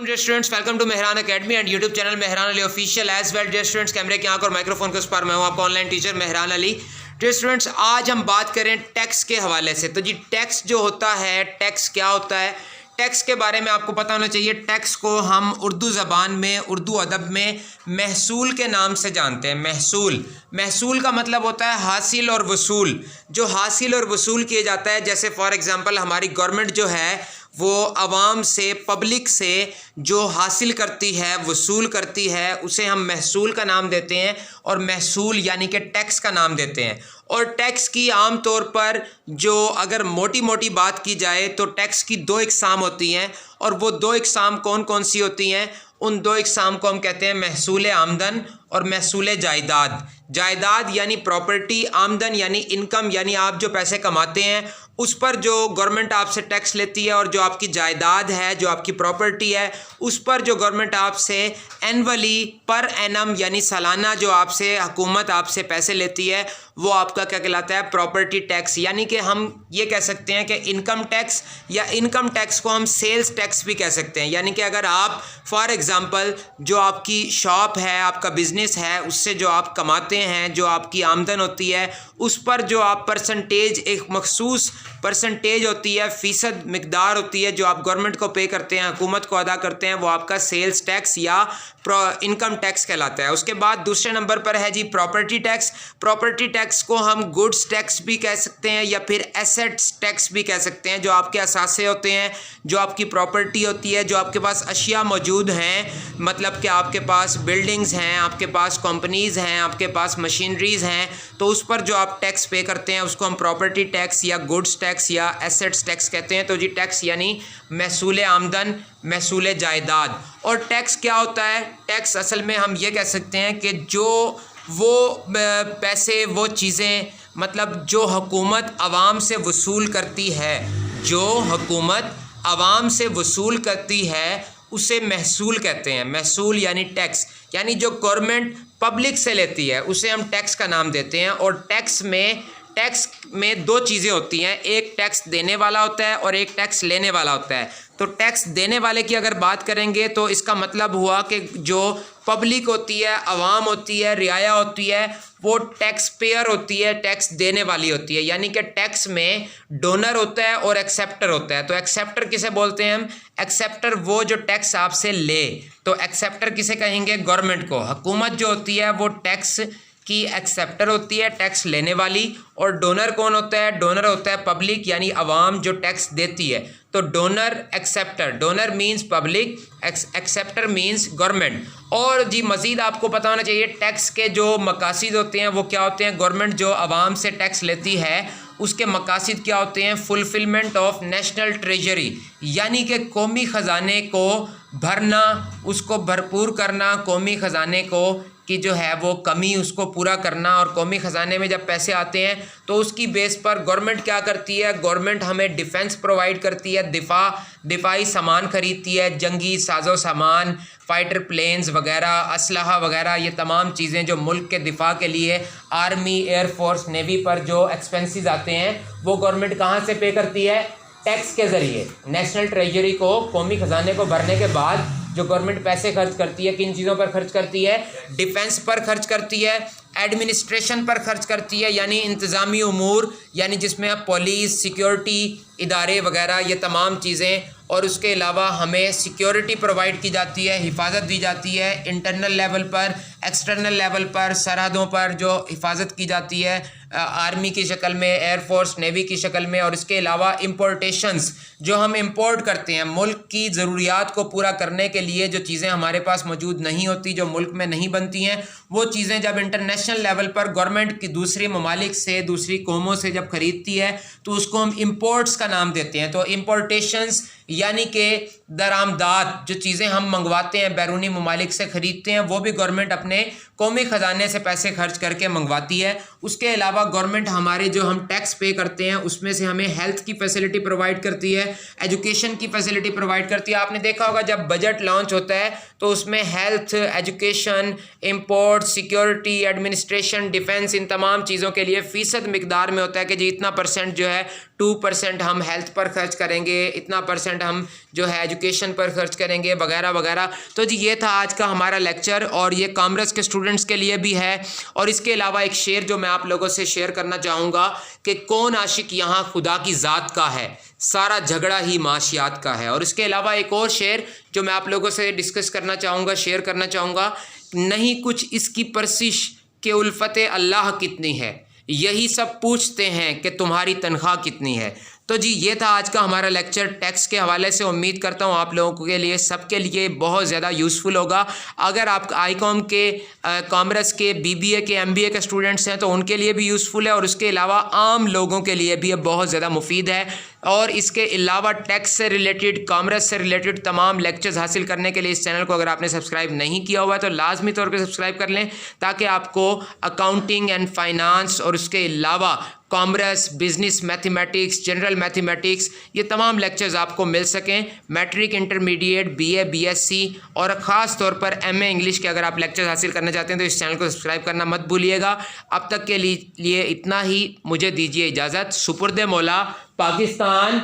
Dear students, welcome to Mehran academy and YouTube channel Mehran Ali official as well. Dear students, कैमरे की आंख और microphone के उस पर मैं हूं आपका online teacher Mehran Ali. Dear students, आज हम बात करें टैक्स के हवाले से। तो जी टैक्स जो होता है, टैक्स क्या होता है, टैक्स के बारे में आपको पता होना चाहिए। टैक्स को हम उर्दू ज़बान में, उर्दू अदब में महसूल के नाम से जानते हैं। महसूल का मतलब होता है हासिल और वसूल। जो हासिल और वसूल किए जाता है, जैसे फॉर एग्ज़ाम्पल हमारी गवर्नमेंट जो है वो आवाम से, पब्लिक से जो हासिल करती है, वसूल करती है, उसे हम महसूल का नाम देते हैं और महसूल यानी कि टैक्स का नाम देते हैं। और टैक्स की आम तौर पर जो अगर मोटी मोटी बात की जाए तो टैक्स की दो इकसाम होती हैं, और वो दो इकसाम कौन कौन सी होती हैं? उन दो इकसाम को हम कहते हैं महसूल आमदन और महसूल जायदाद। जायदाद यानी प्रॉपर्टी, आमदन यानी इनकम, यानी आप जो पैसे कमाते हैं उस पर जो गवर्नमेंट आपसे टैक्स लेती है, और जो आपकी जायदाद है, जो आपकी प्रॉपर्टी है, उस पर जो गवर्नमेंट आपसे एनुअली, पर एनम यानी सालाना जो आपसे हुकूमत आपसे पैसे लेती है, वो आपका क्या कहलाता है? Property tax. यानी कि हम ये कह सकते हैं कि इनकम टैक्स, या इनकम टैक्स को हम सेल्स टैक्स भी कह सकते हैं। यानी कि अगर आप फॉर एग्ज़ाम्पल जो आपकी शॉप है, आपका बिज़नेस है, उससे जो आप कमाते हैं, जो आपकी आमदन होती है, उस पर जो आप परसेंटेज, एक मखसूस परसेंटेज होती है, फ़ीसद मिकदार होती है जो आप गवर्नमेंट को पे करते हैं, हुकूमत को अदा करते हैं, वो आपका सेल्स टैक्स या इनकम टैक्स कहलाता है। उसके बाद दूसरे नंबर पर है जी प्रॉपर्टी टैक्स। प्रॉपर्टी टैक्स को हम गुड्स टैक्स भी कह सकते हैं या फिर एसेट्स टैक्स भी कह सकते हैं। जो आपके असासे होते हैं, जो आपकी प्रॉपर्टी होती है, जो आपके पास अशिया मौजूद हैं, मतलब कि आपके पास बिल्डिंग्स हैं, आपके पास कंपनीज़ हैं, आपके पास मशीनरीज़ हैं, तो उस पर जो आप टैक्स पे करते हैं उसको हम प्रॉपर्टी टैक्स या गुड्स टैक्स या एसेट्स टैक्स कहते हैं। तो जी टैक्स यानी महसूल आमदन, महसूल जायदाद। और टैक्स क्या होता है? टैक्स असल में हम ये कह सकते हैं कि जो वो पैसे, वो चीज़ें, मतलब जो हुकूमत आवाम से वसूल करती है, जो हुकूमत आवाम से वसूल करती है उसे महसूल कहते हैं। महसूल यानी टैक्स, यानी जो गवर्नमेंट पब्लिक से लेती है उसे हम टैक्स का नाम देते हैं। और टैक्स में दो चीज़ें होती हैं, एक टैक्स देने वाला होता है और एक टैक्स लेने वाला होता है। तो टैक्स देने वाले की अगर बात करेंगे तो इसका मतलब हुआ कि जो पब्लिक होती है, आवाम होती है, रियाया होती है, वो टैक्स पेयर होती है, टैक्स देने वाली होती है। यानी कि टैक्स में डोनर होता है और एक्सेप्टर होता है। तो एक्सेप्टर किसे बोलते हैं हम? एक्सेप्टर वो जो टैक्स आपसे ले। तो एक्सेप्टर किसे कहेंगे? गवर्नमेंट को। हुकूमत जो होती है वो टैक्स की एक्सेप्टर होती है, टैक्स लेने वाली। और डोनर कौन होता है? डोनर होता है पब्लिक, यानी आवाम जो टैक्स देती है। तो donor, acceptor, donor means public, acceptor means government. और जी मज़ीद आपको पता होना चाहिए टैक्स के जो मकासद होते हैं वो क्या होते हैं। गवर्नमेंट जो आवाम से टैक्स लेती है उसके मकासद क्या होते हैं? फुलफिलमेंट ऑफ नेशनल ट्रेजरी, यानी कि कौमी ख़जाने को भरना, उसको भरपूर करना, कौमी ख़जाने को कि जो है वो कमी उसको पूरा करना। और कौमी ख़जाने में जब पैसे आते हैं तो उसकी बेस पर गवर्नमेंट क्या करती है? गवर्नमेंट हमें डिफेंस प्रोवाइड करती है, दिफाई सामान खरीदती है, जंगी साजो सामान, फाइटर प्लेन्स वगैरह, असलहा वगैरह, ये तमाम चीज़ें जो मुल्क के दिफा के लिए आर्मी, एयरफोर्स, नेवी पर जो एक्सपेंसेस आते हैं वो गवर्नमेंट कहाँ से पे करती है? टैक्स के ज़रिए। नेशनल ट्रेजरी को, कौमी ख़जाने को भरने के बाद जो गवर्नमेंट पैसे खर्च करती है, किन चीज़ों पर खर्च करती है? डिफेंस पर खर्च करती है, एडमिनिस्ट्रेशन पर खर्च करती है, यानी इंतज़ामी उमूर, यानी जिसमें अब पुलिस, सिक्योरिटी इदारे वगैरह, ये तमाम चीज़ें। और उसके अलावा हमें सिक्योरिटी प्रोवाइड की जाती है, हिफाजत दी जाती है, इंटरनल लेवल पर, एक्सटर्नल लेवल पर, सरहदों पर जो हिफाजत की जाती है आर्मी की शक्ल में, एयरफोर्स, नेवी की शक्ल में। और इसके अलावा इम्पोर्टेशंस, जो हम इंपोर्ट करते हैं मुल्क की ज़रूरियात को पूरा करने के लिए, जो चीज़ें हमारे पास मौजूद नहीं होती, जो मुल्क में नहीं बनती हैं, वो चीज़ें जब इंटरनेशनल लेवल पर गवर्नमेंट की दूसरी ममालिक से, दूसरी कौमों से जब ख़रीदती है तो उसको हम इम्पोर्ट्स का नाम देते हैं। तो इम्पोर्टेशंस यानी कि दरामदात, जो चीज़ें हम मंगवाते हैं, बैरूनी ममालिक से ख़रीदते हैं, वो भी गवर्नमेंट अपने कौमी ख़जाने से पैसे खर्च करके मंगवाती है। उसके अलावा गवर्नमेंट हमारे जो हम टैक्स पे करते हैं उसमें से हमें हेल्थ की फैसिलिटी प्रोवाइड करती है, एजुकेशन की फैसिलिटी प्रोवाइड करती है। आपने देखा होगा जब बजट लॉन्च होता है तो उसमें health, education, import, security, administration, defence, इन तमाम चीज़ों के लिए फ़ीसद मिकदार में होता है कि जी इतना % जो है 2% हम हेल्थ पर खर्च करेंगे, इतना % हम जो है एजुकेशन पर खर्च करेंगे वगैरह वगैरह। तो जी ये था आज का हमारा लेक्चर और ये कॉमर्स के स्टूडेंट्स के लिए भी है। और इसके अलावा एक शेर जो मैं आप लोगों से शेयर करना चाहूँगा कि कौन आशिक यहाँ खुदा की ज़ात का है, सारा झगड़ा ही माशियात का है। और इसके अलावा एक और शेर जो मैं आप लोगों से डिस्कस करना चाहूँगा, शेयर करना चाहूँगा, नहीं कुछ इसकी परसिश कि उल्फते अल्लाह कितनी है, यही सब पूछते हैं कि तुम्हारी तनख्वाह कितनी है। तो जी ये था आज का हमारा लेक्चर टैक्स के हवाले से। उम्मीद करता हूँ आप लोगों के लिए सबके लिए बहुत ज़्यादा यूज़फुल होगा। अगर आप आईकॉम के कॉमर्स के बीबीए के एमबीए के स्टूडेंट्स हैं तो उनके लिए भी यूज़फुल है और उसके अलावा आम लोगों के लिए भी ये बहुत ज़्यादा मुफीद है। और इसके अलावा टैक्स से रिलेटेड, कॉमर्स से रिलेटेड तमाम लेक्चर्स हासिल करने के लिए इस चैनल को अगर आपने सब्सक्राइब नहीं किया हुआ है तो लाजमी तौर पर सब्सक्राइब कर लें, ताकि आपको अकाउंटिंग एंड फाइनेंस और उसके अलावा commerce, business mathematics, general mathematics, ये तमाम लेक्चर्स आपको मिल सकें। मैट्रिक, इंटरमीडिएट, बीए, बीएससी और ख़ास तौर पर एमए इंग्लिश के अगर आप लेक्चर्स हासिल करना चाहते हैं तो इस चैनल को सब्सक्राइब करना मत भूलिएगा। अब तक के लिए इतना ही, मुझे दीजिए इजाज़त। सुपुर्द मौला पाकिस्तान।